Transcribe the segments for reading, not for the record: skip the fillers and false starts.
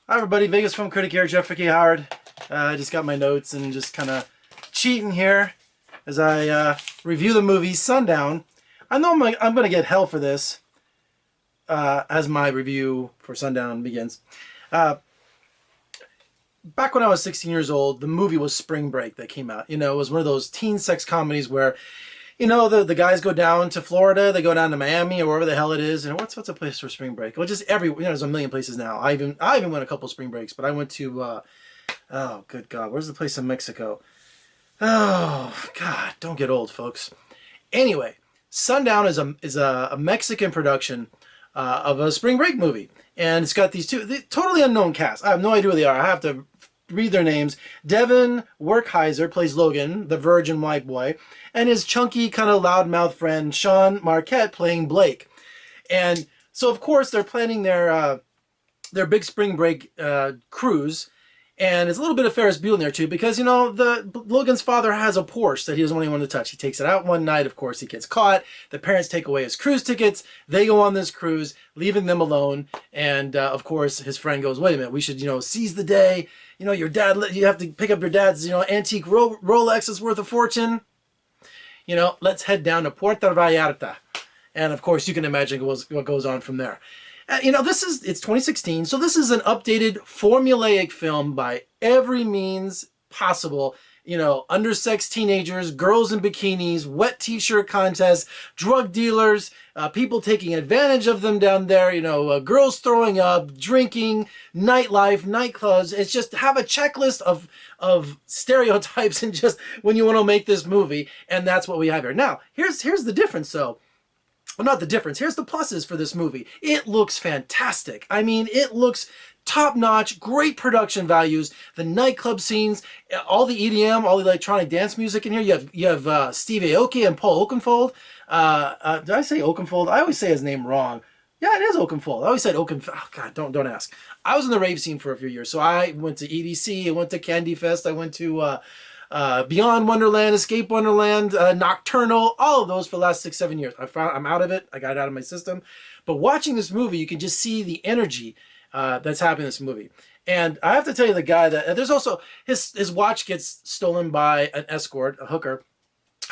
Hi everybody, Vegas Film Critic here, Jeffrey Howard. I just got my notes and just kind of cheating here as I review the movie Sundown. I know I'm going to get hell for this as my review for Sundown begins. Back when I was 16 years old, the movie was Spring Break that came out. You know, it was one of those teen sex comedies where, you know, the guys go down to Florida, they go down to Miami or wherever the hell it is. And what's a place for spring break? Well, just there's a million places now. I even went a couple spring breaks, but I went to oh good God, where's the place in Mexico? Oh God, don't get old, folks. Anyway, Sundown is a Mexican production of a spring break movie, and it's got these totally unknown cast. I have no idea who they are. I have to read their names. Devon Werkheiser plays Logan, the virgin white boy, and his chunky, kind of loudmouth friend Sean Marquette playing Blake. And so, of course, they're planning their big spring break cruise. And it's a little bit of Ferris Bueller in there too, because, you know, Logan's father has a Porsche that he doesn't want anyone to touch. He takes it out one night. Of course, he gets caught. The parents take away his cruise tickets. They go on this cruise, leaving them alone. And of course, his friend goes, "Wait a minute, we should, you know, seize the day. You know, your dad, you have to pick up your dad's, you know, antique Rolex is worth a fortune. You know, let's head down to Puerto Vallarta." And of course, you can imagine what goes on from there. You know, it's 2016, so this is an updated formulaic film by every means possible. You know, undersexed teenagers, girls in bikinis, wet t-shirt contests, drug dealers, people taking advantage of them down there, you know, girls throwing up, drinking, nightlife, nightclubs. It's just have a checklist of stereotypes and just when you want to make this movie, and that's what we have here. Now, here's the difference, though. Well, not the difference. Here's the pluses for this movie. It looks fantastic. I mean, it looks top-notch, great production values. The nightclub scenes, all the EDM, all the electronic dance music in here. You have Steve Aoki and Paul Oakenfold. Did I say Oakenfold? I always say his name wrong. Yeah, it is Oakenfold. I always said Oakenfold. Oh, God, don't ask. I was in the rave scene for a few years, so I went to EDC. I went to Candy Fest. I went to Beyond Wonderland, Escape Wonderland, Nocturnal, all of those for the last 6-7 years. I'm out of it. I got it out of my system. But watching this movie, you can just see the energy that's happening in this movie. And I have to tell you, the guy that there's also his watch gets stolen by an escort, a hooker,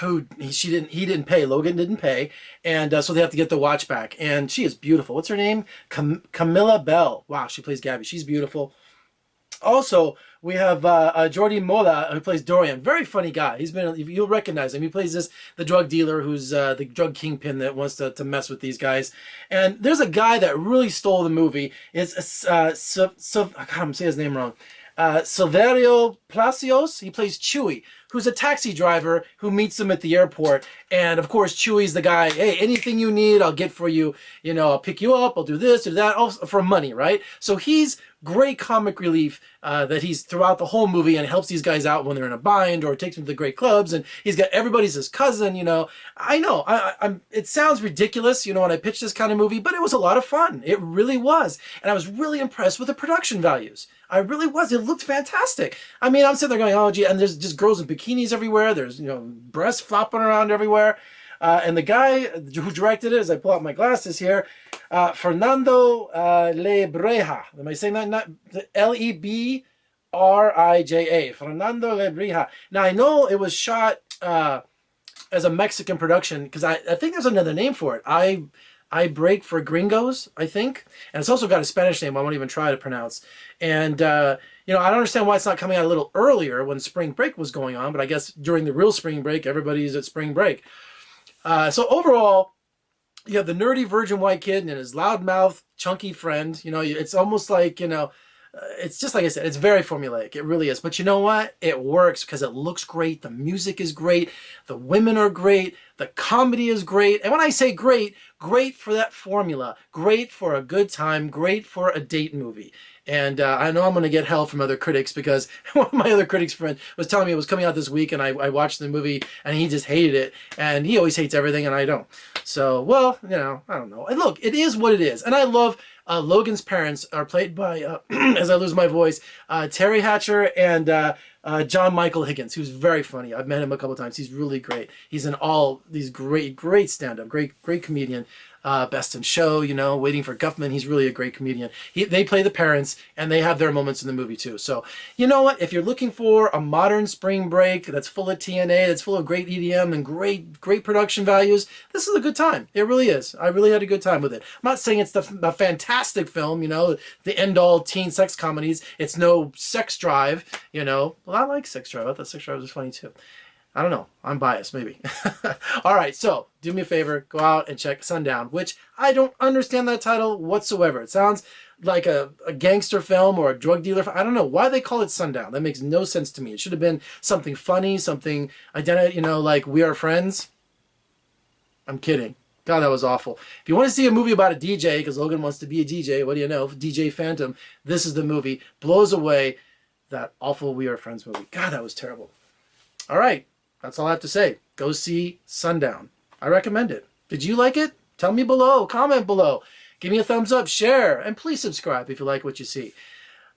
who he didn't pay. Logan didn't pay, and so they have to get the watch back. And she is beautiful. What's her name? Camilla Belle. Wow, she plays Gabby. She's beautiful. Also, we have Jordi Mola, who plays Dorian. Very funny guy. You'll recognize him. He plays the drug dealer who's the drug kingpin that wants to mess with these guys. And there's a guy that really stole the movie. It's I can't say his name wrong. Silverio Palacios. He plays Chewy, who's a taxi driver who meets him at the airport. And of course, Chewy's the guy, "Hey, anything you need, I'll get for you. You know, I'll pick you up, I'll do this, do that, all for money," right? So he's great comic relief that he's throughout the whole movie and helps these guys out when they're in a bind or takes them to the great clubs. And he's got everybody's his cousin, you know. I know, it sounds ridiculous, you know, when I pitch this kind of movie, but it was a lot of fun. It really was. And I was really impressed with the production values. I really was. It looked fantastic. I mean, I'm sitting there going, "Oh, gee," and there's just girls in bikinis everywhere. There's, you know, breasts flopping around everywhere. And the guy who directed it, as I pull out my glasses here, Fernando Lebrija. Am I saying that? Not Lebrija. Fernando Lebrija. Now, I know it was shot as a Mexican production because I think there's another name for it. I Break for Gringos, I think. And it's also got a Spanish name I won't even try to pronounce. And, you know, I don't understand why it's not coming out a little earlier when spring break was going on, but I guess during the real spring break, everybody's at spring break. So overall, you have the nerdy virgin white kid and his loudmouth, chunky friend. You know, it's almost like, you know, it's just like I said, it's very formulaic. It really is. But you know what? It works because it looks great. The music is great. The women are great. The comedy is great. And when I say great, great for that formula. Great for a good time. Great for a date movie. And I know I'm going to get hell from other critics because one of my other critics' friends was telling me it was coming out this week, and I watched the movie and he just hated it. And he always hates everything and I don't. So, well, you know, I don't know. And look, it is what it is. And I love Logan's parents are played by, as I lose my voice, Teri Hatcher and John Michael Higgins, who's very funny. I've met him a couple times. He's really great. He's in all these great stand-up, great comedian. Best in Show, you know, Waiting for Guffman. He's really a great comedian. They play the parents, and they have their moments in the movie too. So, you know what? If you're looking for a modern Spring Break that's full of TNA, that's full of great EDM and great production values, this is a good time. It really is. I really had a good time with it. I'm not saying it's a fantastic film, you know, the end-all teen sex comedies. It's no Sex Drive, you know. Well, I like Sex Drive. I thought Sex Drive was funny too. I don't know. I'm biased, maybe. All right, so do me a favor. Go out and check Sundown, which I don't understand that title whatsoever. It sounds like a gangster film or a drug dealer film. I don't know why they call it Sundown. That makes no sense to me. It should have been something funny, something identity, you know, like We Are Friends. I'm kidding. God, that was awful. If you want to see a movie about a DJ, because Logan wants to be a DJ, what do you know? DJ Phantom, this is the movie. Blows away that awful We Are Friends movie. God, that was terrible. All right. That's all I have to say. Go see Sundown. I recommend it. Did you like it? Tell me below. Comment below. Give me a thumbs up. Share. And please subscribe if you like what you see.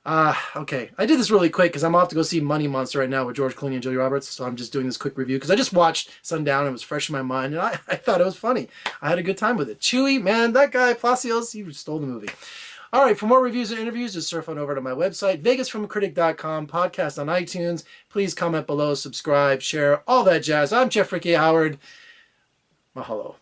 Okay. I did this really quick because I'm off to go see Money Monster right now with George Clooney and Julia Roberts. So I'm just doing this quick review because I just watched Sundown and it was fresh in my mind. And I thought it was funny. I had a good time with it. Chewy, man, that guy, Palacios, he stole the movie. All right, for more reviews and interviews, just surf on over to my website, vegasfilmcritic.com, podcast on iTunes. Please comment below, subscribe, share, all that jazz. I'm Jeff Ricky Howard. Mahalo.